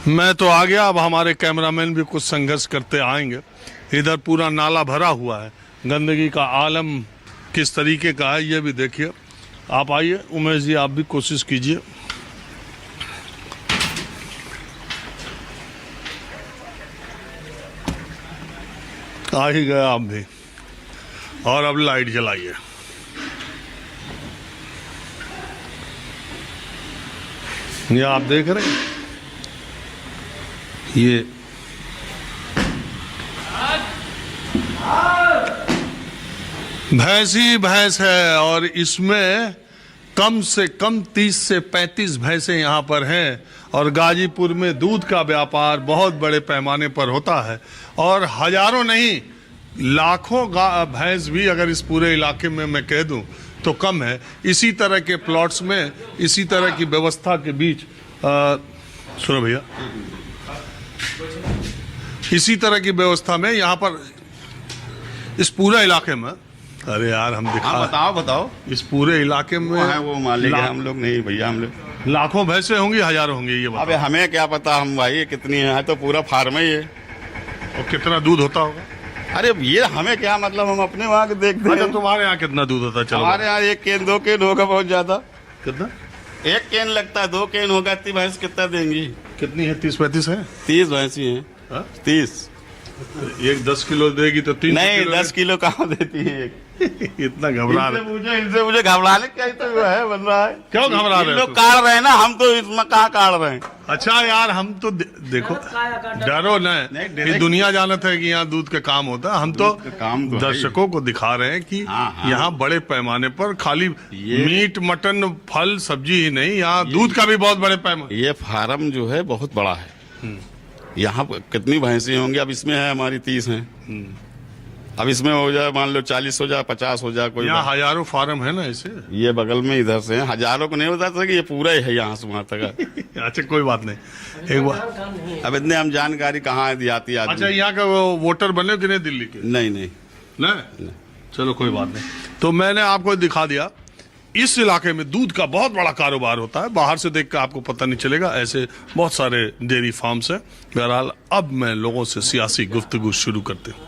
मैं तो आ गया, अब हमारे कैमरामैन भी कुछ संघर्ष करते आएंगे। इधर पूरा नाला भरा हुआ है, गंदगी का आलम किस तरीके का है ये भी देखिए। आप आइए उमेश जी, आप भी कोशिश कीजिए। आ ही गए आप भी, और अब लाइट जलाइए। ये आप देख रहे हैं, ये भैंस ही भैंस है, और इसमें कम से कम 30 से 35 भैंसें यहाँ पर हैं। और गाजीपुर में दूध का व्यापार बहुत बड़े पैमाने पर होता है, और हजारों नहीं लाखों भैंस भी अगर इस पूरे इलाके में मैं कह दूं तो कम है। इसी तरह के प्लॉट्स में, इसी तरह की व्यवस्था के बीच सुनो भैया, इसी तरह की व्यवस्था में यहाँ पर इस पूरे इलाके में, अरे यार हम दिखा, बताओ इस पूरे इलाके में वो मालिक है, हम लोग नहीं भैया, हम लोग लाखों भैंसे होंगी, हजारों होंगी, ये बताओ। अबे हमें क्या पता, हम भाई कितनी है, तो पूरा फार्म ही है। और कितना दूध होता होगा? अरे ये हमें क्या मतलब, हम अपने वहाँ के देखते हैं। तुम्हारे यहाँ कितना दूध होता है? चलो हमारे यहाँ 1 केन 2 केन होगा, बहुत ज्यादा। कितना? 1 केन लगता है, 2 केन होगा, इतनी भैंस कितना देंगी? कितनी है? 30-35 है? 30 भैंसी है। 30 एक 10 किलो देगी तो 3 नहीं, 10 किलो कहाँ देती है एक? इतना घबरा रहे? इनसे मुझे घबराने क्या तो है बन रहा है। क्यों घबरा रहे? लोग काट रहे हैं ना, हम तो इसमें कहाँ काट रहे हैं। अच्छा यार, हम तो देखो, डरो न कि दुनिया जानत है कि यहाँ दूध का काम होता है। हम तो दर्शकों को दिखा रहे हैं कि यहाँ बड़े पैमाने पर खाली मीट, मटन, फल, सब्जी ही नहीं, यहाँ दूध का भी बहुत बड़े पैमाने। ये फार्म जो है बहुत बड़ा है। यहाँ कितनी भैंसी होंगी? अब इसमें है हमारी 30 हैं। अब इसमें हो जाए, मान लो 40 हो जाए, 50 हो जाए, कोई यहाँ हजारों फार्म है ना ऐसे। ये बगल में इधर से हजारों को नहीं बता सकते, ये पूरा ही है यहाँ से वहाँ तक। अच्छा कोई बात नहीं, एक बार अब इतने हम जानकारी कहाँ दियाती आदमी। अच्छा, यहाँ का वोटर बने कि नहीं दिल्ली के? नहीं। चलो कोई बात नहीं। तो मैंने आपको दिखा दिया, इस इलाके में दूध का बहुत बड़ा कारोबार होता है। बाहर से देखकर आपको पता नहीं चलेगा, ऐसे बहुत सारे डेयरी फार्म्स हैं। बहरहाल अब मैं लोगों से सियासी गुफ्तगू शुरू करते हूँ।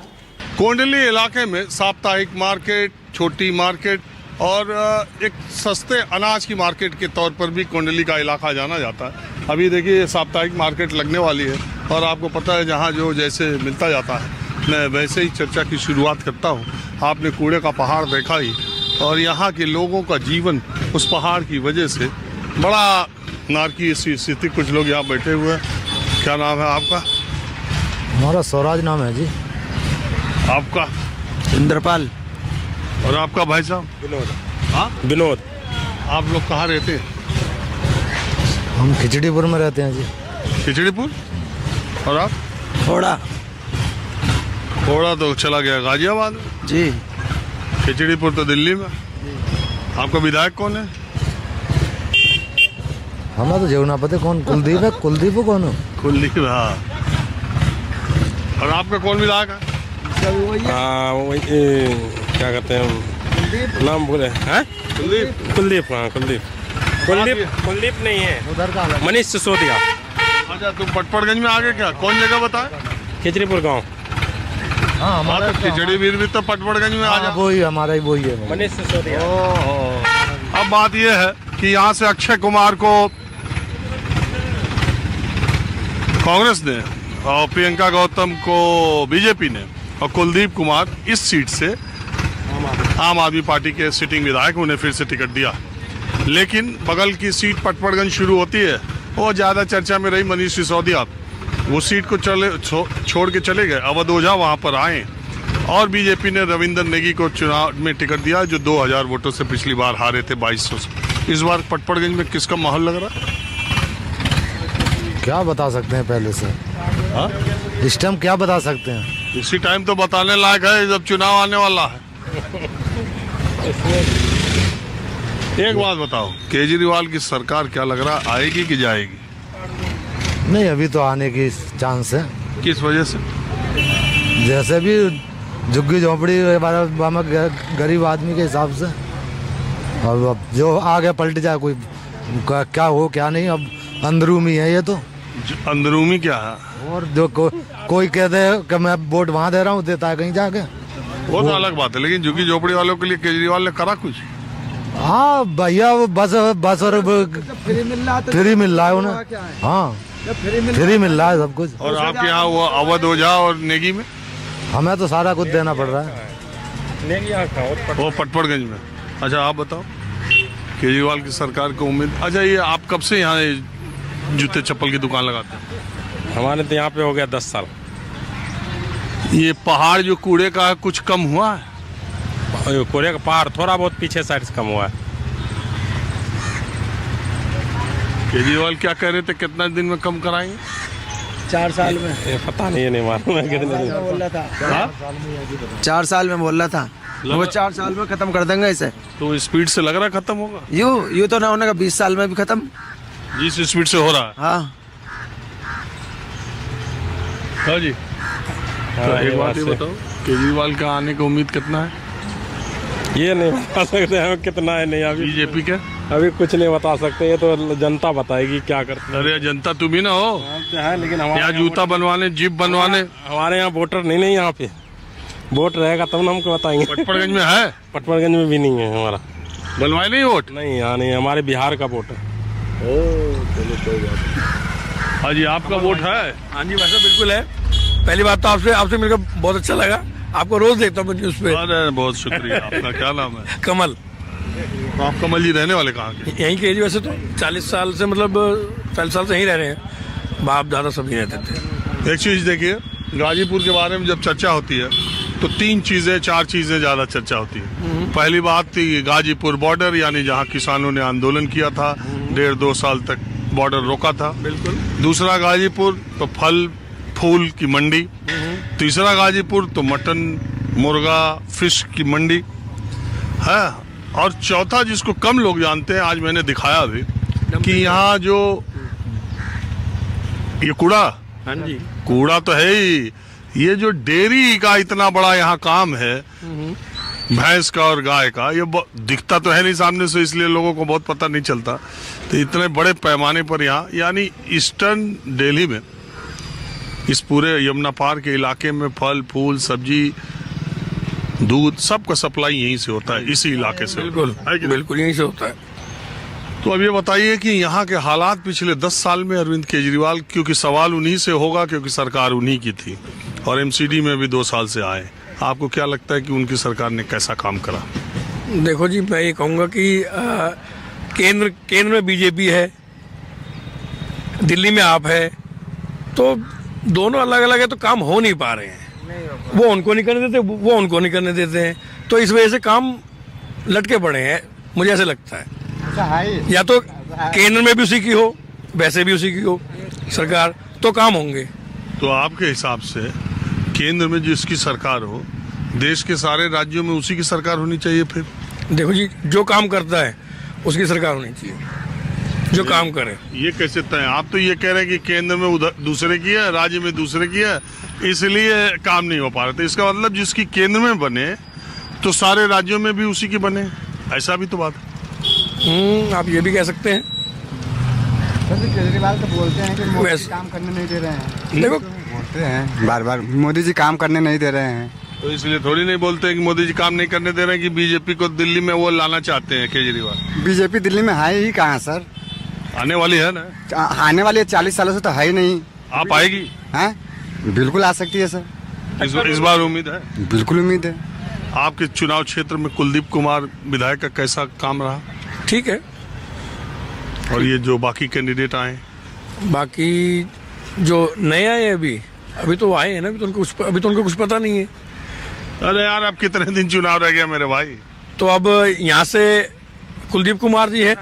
कोंडली इलाके में साप्ताहिक मार्केट, छोटी मार्केट और एक सस्ते अनाज की मार्केट के तौर पर भी कोंडली का इलाका जाना जाता है। अभी देखिए साप्ताहिक मार्केट लगने वाली है, और आपको पता है जहाँ जो जैसे मिलता जाता है मैं वैसे ही चर्चा की शुरुआत करता हूँ। आपने कूड़े का पहाड़ देखा ही, और यहाँ के लोगों का जीवन उस पहाड़ की वजह से बड़ा नारकीय सी स्थिति। कुछ लोग यहाँ बैठे हुए हैं। क्या नाम है आपका? हमारा स्वराज नाम है जी। आपका? इंद्रपाल। और आपका भाई साहब? विनोद। हाँ, विनोद। आप लोग कहाँ रहते हैं? हम खिचड़ीपुर में रहते हैं जी। खिचड़ीपुर? और आप? थोड़ा तो चला गया गाजियाबाद जी। खिचड़ीपुर तो दिल्ली में। आपका विधायक कौन है? हमें तो जेवना पता कौन, कुलदीप है। कुलदीप कौन है? कुलदीप, हाँ। और आपका कौन विधायक है? वही क्या कहते हैं, नाम भूले हैं। कुलदीप। हाँ कुलदीप नहीं है, उधर का मनीष सिसोदिया। अच्छा, तुम पटपड़गंज में आ गए क्या? कौन जगह बताए? खिचड़ीपुर गांव। हाँ हमारा खिचड़ी वीर भी तो पटपड़गंज में आ जा। वही हमारा ही वही है, मनीष सिसोदिया। अब बात यह है कि यहाँ से अक्षय कुमार को कांग्रेस ने, और प्रियंका गौतम को बीजेपी ने, और कुलदीप कुमार इस सीट से आम आदमी पार्टी के सिटिंग विधायक, उन्हें फिर से टिकट दिया। लेकिन बगल की सीट पटपड़गंज शुरू होती है, वो ज़्यादा चर्चा में रही, मनीष सिसोदिया। वो सीट को छोड़ के चले गए, अवध ओझा वहाँ पर आए, और बीजेपी ने रविंदर नेगी को चुनाव में टिकट दिया, जो 2000 वोटों से पिछली बार हारे थे, 2200 से। इस बार पटपड़गंज में किसका माहौल लग रहा है? क्या बता सकते हैं पहले से? हाँ, इस टाइम क्या बता सकते हैं? इसी टाइम तो बताने लायक है जब चुनाव आने वाला है। एक बात बताओ, केजरीवाल की सरकार क्या लग रहा है, आएगी कि जाएगी? नहीं, अभी तो आने की चांस है। किस वजह से? जैसे भी झुग्गी झोंपड़ी गरीब आदमी के हिसाब से, और अब जो आगे पलट जाए कोई क्या हो क्या नहीं, अब अंदरूनी है ये तो। अंदरूनी क्या है? और जो कोई कहते हैं कि मैं वोट वहाँ दे रहा हूँ, देता है कहीं जाके। वो तो अलग बात है, लेकिन झुग्गी झोपड़ी वालों के लिए केजरीवाल ने करा कुछ? हाँ भैया, वो बस और फ्री मिल रहा है उन्हें। हाँ फ्री मिल रहा है सब कुछ। और आपके यहाँ वो अवध ओझा और नेगी में? हमें तो सारा कुछ देना पड़ रहा है। नहीं, वो पटपड़गंज में। अच्छा आप बताओ, केजरीवाल की सरकार को उम्मीद। अच्छा ये आप कब से यहाँ जूते चप्पल की दुकान लगाते हैं? हमारे तो यहाँ पे हो गया 10 साल। ये पहाड़ जो कूड़े का है कुछ कम हुआ है? कोरिया का पहाड़ थोड़ा बहुत पीछे साइड से कम हुआ है। केजरीवाल क्या कह रहे थे, कितना दिन में कम कराएंगे? 4 साल में। ये पता नहीं, ये नहीं मालूम है कितने दिन। बोल रहा था हाँ? 4 साल में बोल रहा था वो 4 साल में खत्म कर देंगे इसे। तो स्पीड से लग रहा है खत्म होगा? यूं तो ना होने का 20 साल में भी खत्म। जिस स्पीड से हो रहा है। हाँ हाँ जी। तो एक बात ये बताओ, केजरीवाल का आने की उम्मीद कितना है? ये नहीं बता सकते हमें कितना है। नहीं अभी बीजेपी का अभी कुछ नहीं बता सकते, ये तो जनता बताएगी क्या करते अरे जनता तुम ही ना हो हैं। लेकिन यहाँ जूता बनवाने, जीप बनवाने। हमारे यहाँ वोटर नहीं यहाँ पे। वोट रहेगा तब ना हमको बताएंगे। पटपड़गंज में है? पटवारगंज में भी नहीं है हमारा। बनवाए नहीं वोट? नहीं, यहाँ नहीं, हमारे बिहार का वोट है। चलो कोई बात। हाँ जी, आपका वोट है? हाँ जी वैसे बिल्कुल है। पहली बात तो आपसे मिलकर बहुत अच्छा लगा। आपको रोज देखता हूँ न्यूज़ पे। अरे बहुत शुक्रिया। आपका क्या नाम है? कमल। तो आप कमल जी रहने वाले कहाँ के? यहीं के जी। वैसे तो 40 साल से, मतलब 40 साल से यहीं रह रहे हैं। बाप दादा सभी रहते थे। एक चीज देखिए, गाजीपुर के बारे में जब चर्चा होती है तो 4 चीजें ज्यादा चर्चा होती है। पहली बात थी गाजीपुर बॉर्डर, यानी जहाँ किसानों ने आंदोलन किया था, 1.5-2 साल तक बॉर्डर रोका था। बिल्कुल। दूसरा गाजीपुर तो फल फूल की मंडी। तीसरा गाजीपुर तो मटन मुर्गा फिश की मंडी है। और चौथा जिसको कम लोग जानते हैं, आज मैंने दिखाया भी कि यहाँ जो ये कूड़ा, हाँ जी, कूड़ा तो है ही, ये जो डेयरी का इतना बड़ा यहाँ काम है, भैंस का और गाय का, ये दिखता तो है नहीं सामने से, इसलिए लोगों को बहुत पता नहीं चलता। तो इतने बड़े पैमाने पर यहाँ, यानी ईस्टर्न दिल्ली में, इस पूरे यमुना पार के इलाके में फल फूल सब्जी दूध सबका सप्लाई यहीं से होता है, इसी इलाके से। बिल्कुल बिल्कुल यहीं से होता है। तो अब ये बताइए कि यहाँ के हालात पिछले 10 साल में अरविंद केजरीवाल, क्योंकि सवाल उन्हीं से होगा क्योंकि सरकार उन्हीं की थी और एमसीडी में भी 2 साल से आए, आपको क्या लगता है कि उनकी सरकार ने कैसा काम करा? देखो जी, मैं ये कहूँगा कि केंद्र में बीजेपी है, दिल्ली में आप है, तो दोनों अलग अलग है तो काम हो नहीं पा रहे हैं। वो उनको नहीं करने देते, वो उनको नहीं करने देते हैं, तो इस वजह से काम लटके पड़े हैं, मुझे ऐसे लगता है। या तो केंद्र में भी उसी की हो, वैसे भी उसी की हो सरकार, तो काम होंगे। तो आपके हिसाब से केंद्र में जिसकी सरकार हो, देश के सारे राज्यों में उसी की सरकार होनी चाहिए? फिर देखो जी, जो काम करता है उसकी सरकार होनी चाहिए, जो काम करे। ये कैसे तय? आप तो ये कह रहे हैं कि केंद्र में उधर दूसरे की है, राज्य में दूसरे की है, इसलिए काम नहीं हो पा रहा था। इसका मतलब जिसकी केंद्र में बने तो सारे राज्यों में भी उसी की बने, ऐसा भी तो बात है। आप ये भी कह सकते हैं। केजरीवाल तो बोलते हैं कि मोदी जी काम करने नहीं दे रहे हैं। देखो, बोलते हैं बार बार मोदी जी काम करने नहीं दे रहे हैं, तो इसलिए थोड़ी नहीं बोलते हैं कि मोदी जी काम नहीं करने दे रहे हैं कि बीजेपी को दिल्ली में वो लाना चाहते हैं केजरीवाल। बीजेपी दिल्ली में है ही कहाँ सर? आने वाली है ना? आने वाली 40 सालों से तो है ही नहीं। आप आएगी? हैं? बिल्कुल आ सकती है सर। इस बार उम्मीद है? बिल्कुल उम्मीद है। आपके चुनाव क्षेत्र में कुलदीप कुमार विधायक का कैसा काम रहा? ठीक है। और ये जो बाकी कैंडिडेट आए, बाकी जो नए आए अभी तो आए हैं ना, अभी तो उनको कुछ पता नहीं है। अरे यार अब कितने दिन चुनाव रह गया मेरे भाई? तो अब यहाँ से कुलदीप कुमार जी है,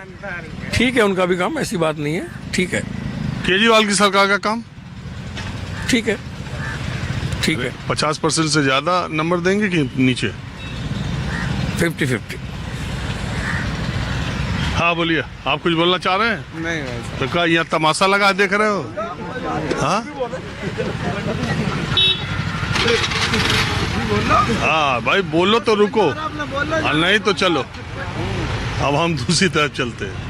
ठीक है, उनका भी काम, ऐसी बात नहीं है, ठीक है। केजरीवाल की सरकार का काम ठीक है, ठीक है। 50% से ज्यादा नंबर देंगे कि नीचे? 50-50। हाँ बोलिए, आप कुछ बोलना चाह रहे हैं? नहीं तो क्या यहाँ तमाशा लगा देख रहे हो? हाँ हाँ भाई बोलो तो रुको, और नहीं तो चलो, अब हम दूसरी तरफ चलते हैं।